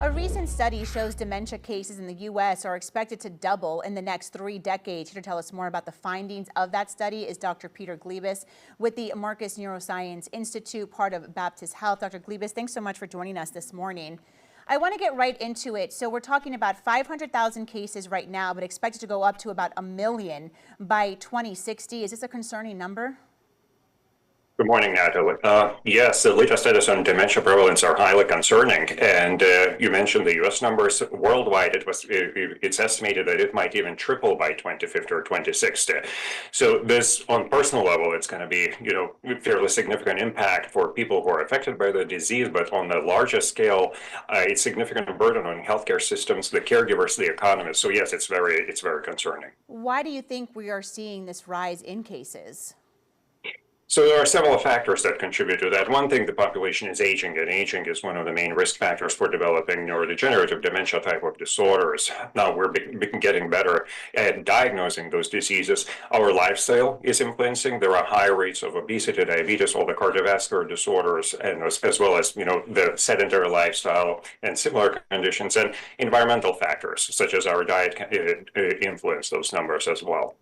A recent study shows dementia cases in the U.S. are expected to double in the next 3 decades. Here to tell us more about the findings of that study is Dr. Peter Glebas with the Marcus Neuroscience Institute, part of Baptist Health. Dr. Glebas, thanks so much for joining us this morning. I want to get right into it. So we're talking about 500,000 cases right now, but expected to go up to about 1 million by 2060. Is this a concerning number? Good morning, Natalie. Yes, the latest studies on dementia prevalence are highly concerning. And you mentioned the U.S. numbers. Worldwide, it's estimated that it might even triple by 2050 or 2060. So this, on personal level, it's going to be, fairly significant impact for people who are affected by the disease. But on the largest scale, it's significant burden on healthcare systems, the caregivers, the economy. So yes, it's very concerning. Why do you think we are seeing this rise in cases? So there are several factors that contribute to that. One thing, the population is aging, and aging is one of the main risk factors for developing neurodegenerative dementia type of disorders. Now we're getting better at diagnosing those diseases. Our lifestyle is influencing. There are high rates of obesity, diabetes, all the cardiovascular disorders, and as well as the sedentary lifestyle and similar conditions, and environmental factors such as our diet influence those numbers as well.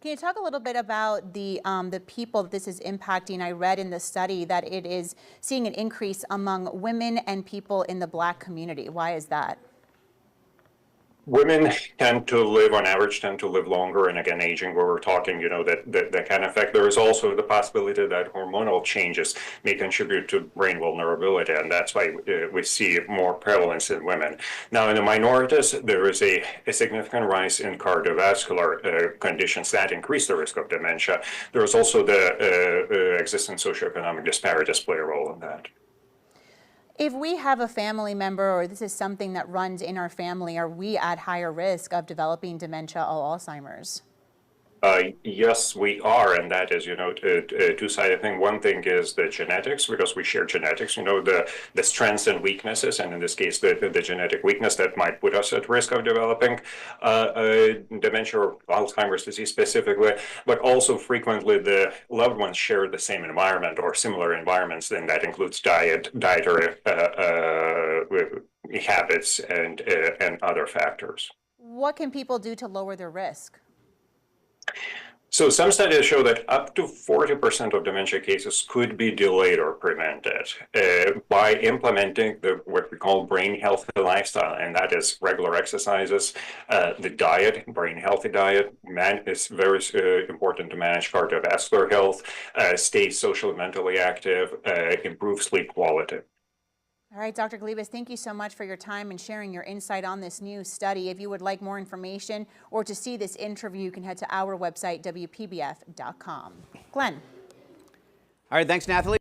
Can you talk a little bit about the people that this is impacting? I read in the study that it is seeing an increase among women and people in the Black community. Why is that? Women tend to live, on average, tend to live longer, and again, aging, where we're talking, that can affect. There is also the possibility that hormonal changes may contribute to brain vulnerability, and that's why we see more prevalence in women. Now, in the minorities, there is a significant rise in cardiovascular conditions that increase the risk of dementia. There is also the existing socioeconomic disparities play a role in that. If we have a family member, or this is something that runs in our family, are we at higher risk of developing dementia or Alzheimer's? Yes, we are, and that is, a two-sided thing. One thing is the genetics, because we share genetics, the strengths and weaknesses, and in this case, the genetic weakness that might put us at risk of developing dementia or Alzheimer's disease specifically, but also frequently the loved ones share the same environment or similar environments, and that includes dietary habits, and other factors. What can people do to lower their risk? So some studies show that up to 40% of dementia cases could be delayed or prevented by implementing what we call brain healthy lifestyle, and that is regular exercises, the diet, brain healthy diet. It's very important to manage cardiovascular health, stay socially, mentally active, improve sleep quality. All right, Dr. Glebas, thank you so much for your time and sharing your insight on this new study. If you would like more information or to see this interview, you can head to our website, WPBF.com. Glenn. All right, thanks, Natalie.